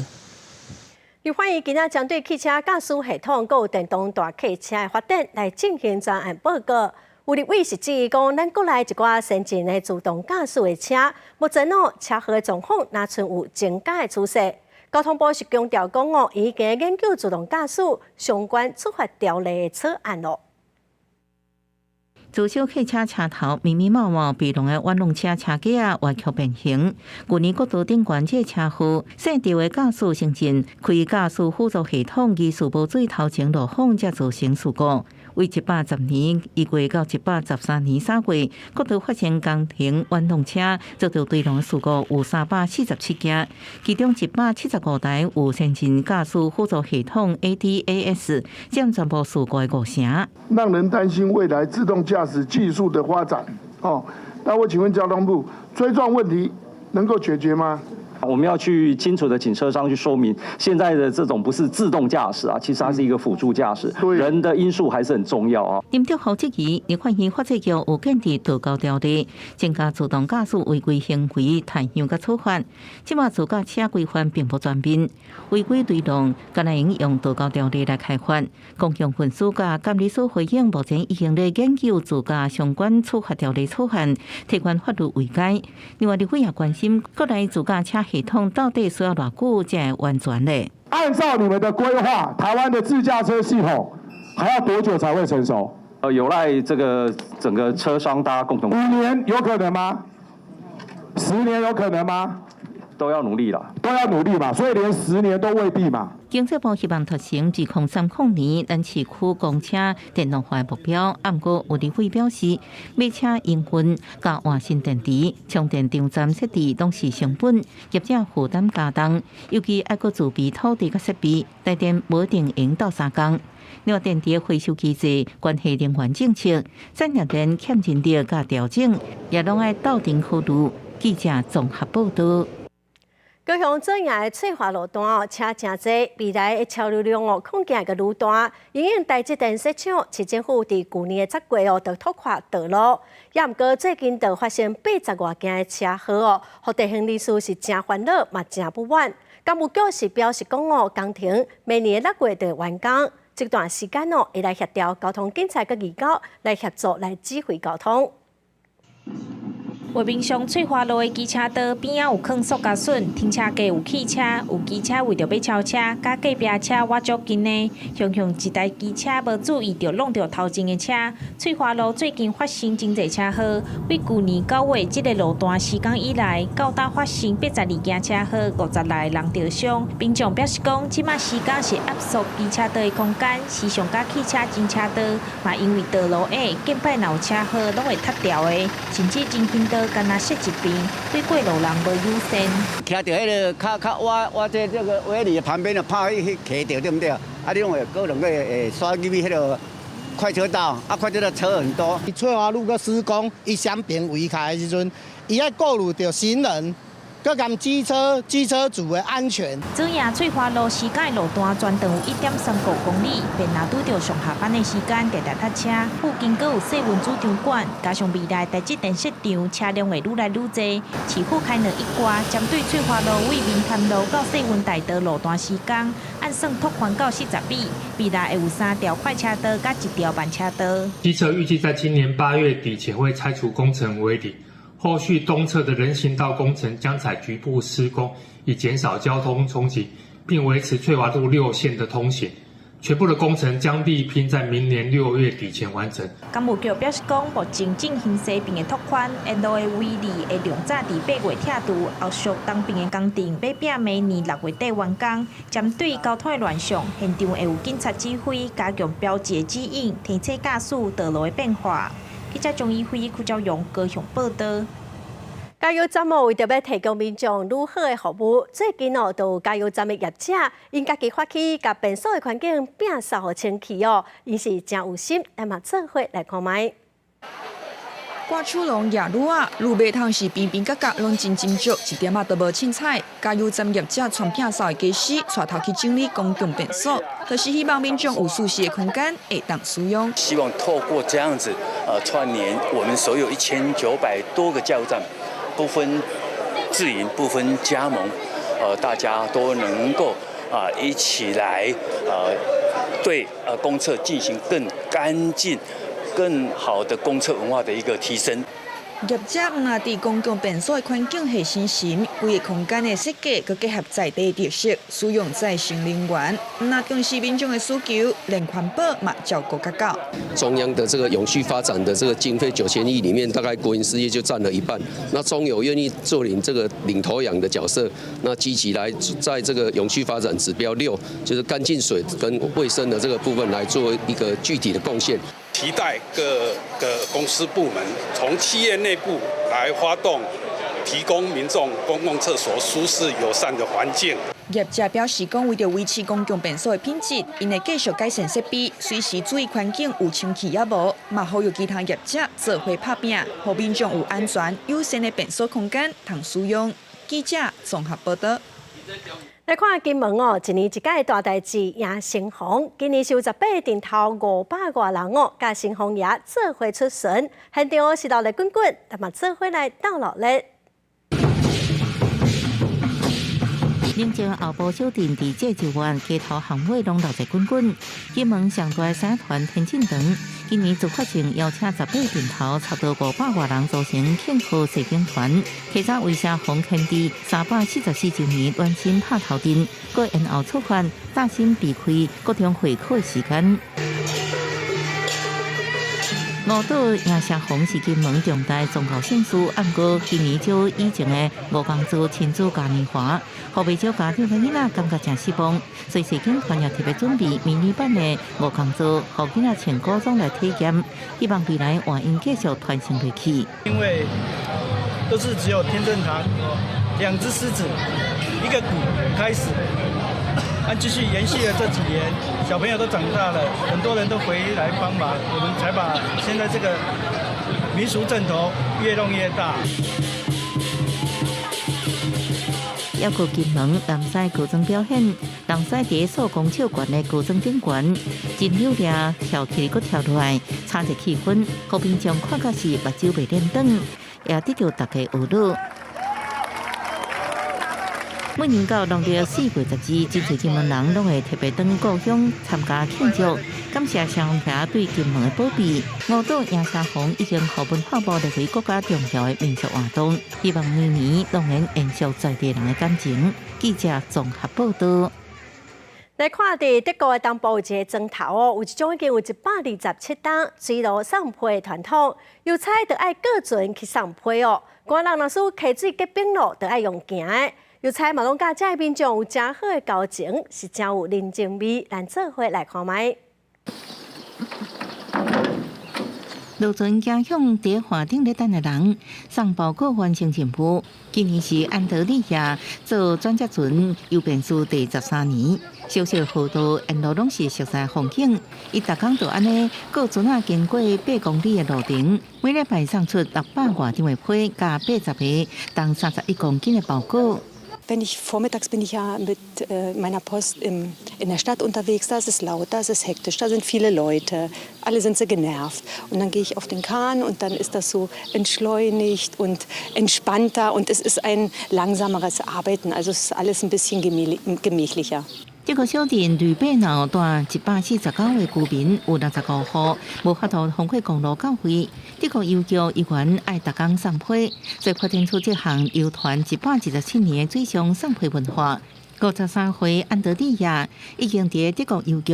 又欢迎今仔针对汽车驾驶系统、有电动大客车的发展来进行专案报告。有立委是质疑讲，咱国内一寡先进的自动驾驶的车，目前车祸的状况若存有增加的趋势。交通部是强调讲哦，已经研究自动驾驶相关处罚条例的草案咯。自小汽车车头密密麻麻被弄的弯龙车车架歪曲变形，去年国道顶悬这车祸，省调的驾驶行程开驾驶辅助系统技术无水头前落风，才造成事故。为110年1月到113年3月，国道发生工程弯龙车遭到对撞事故有347件，其中175台有先进驾驶辅助系统 ADAS， 占全部事故的5成。让人担心未来自动驾驶技术的发展。那我请问交通部，追撞问题能够解决吗？我们要去清楚的请车商去说明，现在的这种不是自动驾驶啊，其实它是一个辅助驾驶，人的因素还是很重要啊。林德豪质疑，立法院法制局有建立道交条例，增加自动驾驶违规行为探向甲处罚。即马自驾车规范并不全面，违规对象敢若应用道交条例来开发。公共运输甲监理所回应，目前已经在研究自驾相关处罚条例草案，提悬法律维解。另外，立法也关心国内自驾车系统到底需要多久才完全呢？按照你们的规划，台湾的自驾车系统还要多久才会成熟？有赖这个整个车商大家共同。5年有可能吗？10年有可能吗？都要努力啦，都要努力嘛，所以连10年都未必嘛。经济部希望达成2030年咱市区公车电动化的目标。不过有立委表示，买车营运加换新电池、充电场站设置拢是成本，业者负担加重，尤其还佫自备土地甲设备，台电无一定用到3工。另外，电池的回收机制、关系能源政策、产业链欠人力甲调整，也拢爱斗阵考虑。记者综合报道。高雄这样的翠华路段车真多，未来的车流量恐惊个愈大。因应台积电设厂，市政府伫去年的10月就拓宽道路，也毋过最近就发生80多件的车祸互地方人士是真烦恼，嘛真不满。干部局是表示讲工程明年6月就完工，这段时间会来协调交通警察甲移交来协助来指挥交通。画面上翠华路的机车道边仔有放塑胶笋，停车格有汽车，有机车为着要超车，甲隔壁车挖足近的，雄一台机车无注意就弄到头前的车。翠华路最近发生真侪车祸，为去年9月这个路段施工以来，到达发生82件车祸，50来人受伤。民众表示讲，即马施工是压缩机车道的空间，时常甲汽车进车道，嘛因为道路下近摆若有车祸，拢会塌掉的，甚至真轻道。干那设一边，对过路人无友善。听到迄个较我这个围里旁边的怕去骑到对不对？啊，你拢会可能会刷入去迄个快车道，啊，快车道车很多。翠华路个施工，伊双边围开的时阵，伊爱顾虑到行人。佮含机车主的安全。这样翠华路施工路段全长有1.35公里，便若拄着上下班的时间，常常塞车。附近佫有细运主场馆，加上未来台积电设场，车辆会愈来愈多。市府开了一挂，针对翠华路为民潭路到细运大道路段施工，按算拓宽到40米，未来会有3条快车道加1条慢车道。机车预计在今年8月底前会拆除工程为例。后续东侧的人行道工程将采局部施工，以减少交通冲击，并维持翠华路6线的通行。全部的工程将力拼在明年6月底前完成。工务局表示讲，目前进行西边的拓宽，沿路的围篱会量早伫8月拆除，后续东边的工程要拼明年6月底完工。针对交通的乱象，现场会有警察指挥，加强标记指引，提醒驾驶道路的变化。记者张义辉、邱兆勇高雄报道。加油站为着要提供民众愈好的服务，最近就有加油站的业者因家己发起，甲便所的环境变扫互清气因是真有心，咱嘛做伙来看卖。挂手龙夜路啊，路尾通是边边角角拢真少，一点都无凊彩。加油站业者传摒扫的技师，带头去整理公共便所，就是希望民众有舒适的空间会当使用。希望透过这样子，串联我们所有1900多个加油站。不分自营，不分加盟，大家都能够一起来对公厕进行更干净、更好的公厕文化的一个提升。业者若伫公共便所的环境下新型，规个空间的设计，佮结合在地特色，使用再生能源，若重视民众的需求，连环保嘛照顾较到。中央的这个永续发展的这个经费9000亿里面，大概国营事业就占了一半。那中油愿意做这个领头羊的角色，那积极来在这个永续发展指标6，就是干净水跟卫生的这个部分来做一个具体的贡献。期待各个公司部门从企业内部来发动，提供民众公共厕所舒适友善的环境。业者表示，讲为着维持公共便所的品质，因会继续改善设备，随时注意环境有清气也无，嘛呼吁其他业者做伙拍拼，让民众有安全友善的便所空间通使用。记者综合报道。来看金门哦，一年一届大代志迎新丰，今年是18顶头500多人哦，甲新丰爷做伙出巡，现场是热闹滚滚，但嘛做伙来斗热闹。宁静后埔小镇伫这1湾街头巷尾拢闹热滚滚。金门上大社团天津堂今年自发性邀请18顶头差不多500多人组成庆贺摄影团，提早为社丰庆祝344周年暖心拍头阵，搁然后出发，大新避开各种会客时间。五岛迎社丰是金门重大宗教盛事，按过今年照以前的5公主亲子嘉年华，互不少家长嘅囡仔感觉真失望，所以摄影团也特别准备迷你版的5公主，互囡仔穿古装来体验，希望未来活音继续传承落去。因为都是只有天正堂2只狮子，一个鼓开始。继续延续了这几年，小朋友都长大了，很多人都回来帮忙，我们才把现在这个民俗阵头越弄越大。要过金门南西古筝表演，南西第数公尺悬的古筝顶悬，真溜俩跳起搁跳落来，差热气氛，和平常看甲是目睭袂连长，也得到大家娱乐。每年到农历4月12日，真侪金门人拢会特别返故乡参加庆祝，感谢社丰爷对金门的宝贝。五岛迎社丰已经和文化部列为国家重要的民俗活动，希望每年都能延续在地人的感情。记者综合报道。来看伫德国的东部有一个庄头哦，有一种已经有127档水路送批的传统，邮差就爱各船去送批哦。官人若是溪水结冰咯，就爱用行的。邮差嘛，拢甲这民众有真好的交情，是真有人情味。咱做伙来看卖。路船行向伫华顶咧等的人，送报告完成任务。今年是安德利亚做转接船邮便师第13年，小小河道沿路拢是熟悉风景。伊逐工就安尼，各船啊经过8公里的路程，每礼拜送出600多张的批，加80个当31公斤的报告。Vormittags bin ich ja mit meiner Post in der Stadt unterwegs. Da ist es laut, da ist es hektisch, da sind viele Leute, alle sind so genervt. Und dann gehe ich auf den Kahn und dann ist das so entschleunigt und entspannter und es ist ein langsameres Arbeiten. Also es ist alles ein bisschen gemächlicher. 这个小镇绿北闹住149位居民，有65户无法度通过公路交费。这个邮局议员爱逐工送批，所以发展出这项邮团117年的水上送批文化。53岁安德利亚已经伫德国邮局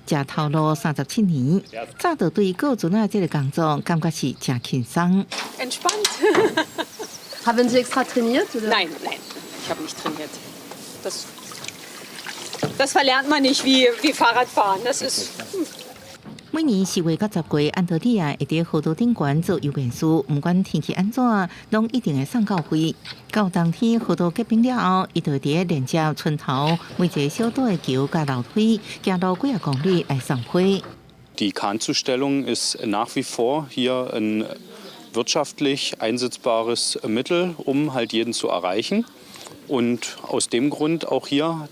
食头路37年，早就对各船啊这个工作感觉是真轻松。Entspannt. Haben Sie extra trainiert? Oder? Nein, ich habe nicht trainiert. Das verlernt man nicht wie Fahrradfahren. Das ist. 每年4月到10月，安德利亚会伫河道顶悬做邮便师，不管天气安怎，拢一定会送到位。到冬天河道结冰了后，伊就伫连接村头每一个小岛的桥甲楼梯，行路几公里来送批。Die Kahnzustellung ist nach wie vor hier ein wirtschaftlich einsetzbares Mittel, um halt jeden zu erreichen. Und aus dem Grund auch hier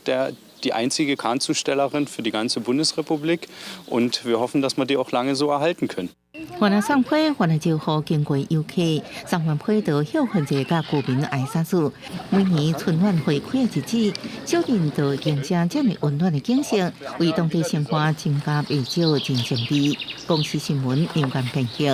die einzige Kahnzustellerin für die ganze Bundesrepublik. Und wir hoffen, dass wir die auch lange so erhalten können. 原来送批，原来就好经过游客，送完批就享受者甲居民爱杀事。每年春晚会开的日子，小人就迎接这么温暖的景色，为当地生活增加不少真情味。公司新闻杨干编辑。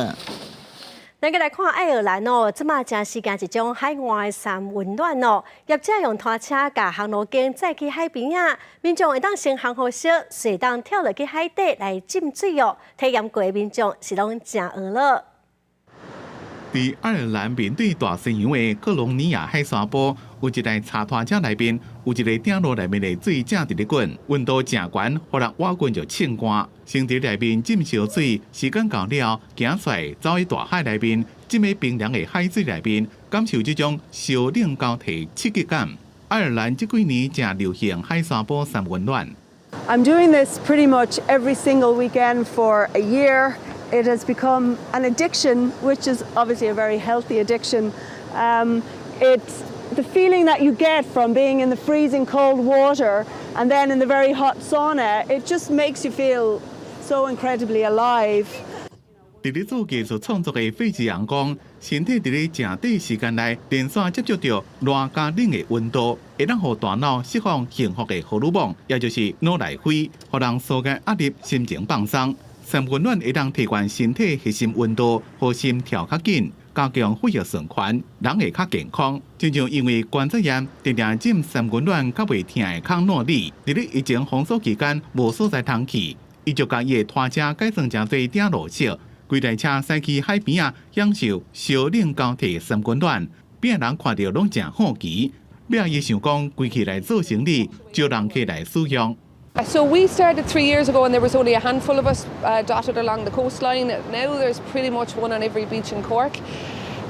咱个来看爱尔兰哦，即马正时间一种海外的山温暖哦，业者用拖车甲航路径载去海边啊，民众会当先行好少，随当跳落去海底来浸水哦。体验过的民众是拢真饿了。伫爱尔兰面对大西洋的克隆尼亚海沙坡，有一台插拖车内面有一个顶落内面的水正伫咧滚，温度正悬，互人挖滚就凊汗。先伫内面浸烧水，时间到了，行出来走去大海内面，浸喺冰凉的海水内面，感受这种烧冷交替刺激感。爱尔兰这几年正流行海沙坡三温暖。I'm doing this pretty much every single weekend for a year. It has become an addiction, which is obviously a very healthy addiction. It's the feeling that you get from being in the freezing cold water and then in the very hot sauna. It just makes you feel so incredibly alive. 伫咧做艺术创作的费志阳讲，身体伫咧静底时间内连续接触到热加冷的温度，会让互大脑释放幸福的荷尔蒙，也就是脑内啡，互人疏解压力、心情放松。三温暖会当提高身体核心温度，互心跳较紧，加强血液循环，人会较健康。亲像因为关节炎，常常浸三温暖较袂疼的康诺里，伫咧疫情封锁期间无所在通去，伊就将伊的拖车改装成做顶路式，规台车驶去海边啊，享受烧冷交替三温暖，边人看到拢真好奇。尾伊想讲，规起来做生意，招人客来使用。So we started 3 years ago and there was only a handful of us dotted along the coastline. Now there's pretty much one on every beach in Cork.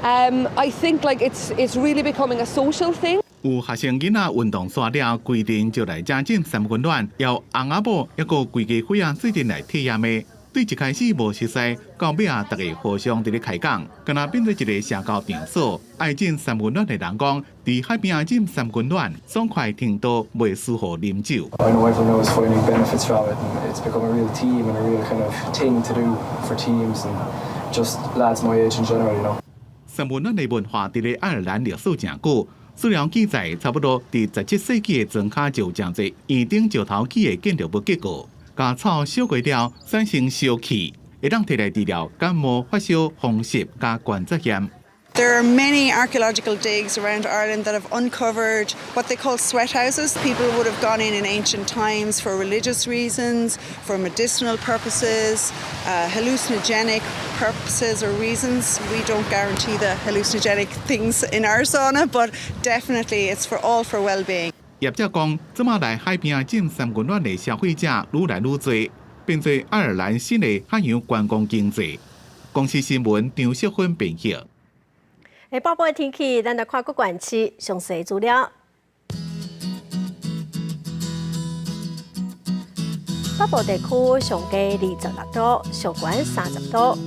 I think like it's really becoming a social thing. 有学生囡仔运动煞了，规定就来加进三温暖，要翁仔某一个规家伙仔最近来体验的。对一开始无熟悉，到尾啊，大家互相伫咧开讲，敢若变做一个社交场所。爱浸三温暖的人讲，伫海边啊浸三温暖，爽快程度袂输互啉酒。I know everyone knows finding benefits from it, and it's become a real team and a real kind of thing to do for teams and just lads my age in general, you know. 三温暖的文化伫咧爱尔兰历史真久，资料记载，差不多伫17世纪的庄脚就真侪圆顶石头起的建筑物结构。把草烧过了，产生烧气，会当摕来治疗感冒、发烧、风湿加关节炎。There are many archaeological digs around Ireland that have uncovered what they call sweat houses. People would have gone in ancient times for religious reasons, for medicinal purposes, hallucinogenic purposes or reasons. We don't guarantee the hallucinogenic things in our sauna, but definitely it's all for well-being. 业者讲，即马来海边浸三温暖的消费者愈来愈多，变做爱尔兰新的海洋观光经济。公司新闻张淑芬编辑。报报的天气，咱来看各县市详细资料。北部地区上低26度，上悬30度。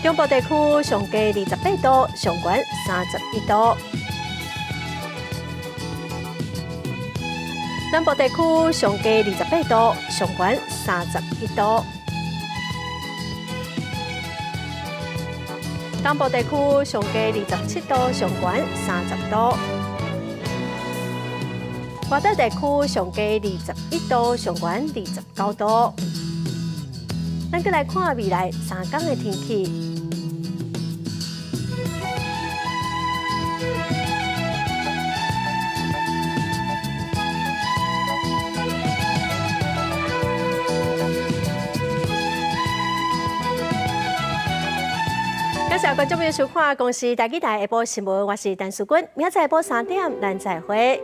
中部地区上低28度，上悬31度；南部地区上低28度，上悬31度；东部地区上低27度，上悬30度；外岛地区上低21度，上悬29度。咱再来看未来3天的天气。感谢观众朋友收看《公视台记台下晡新闻》，我是陈淑君，明仔载下晡3点，咱再会。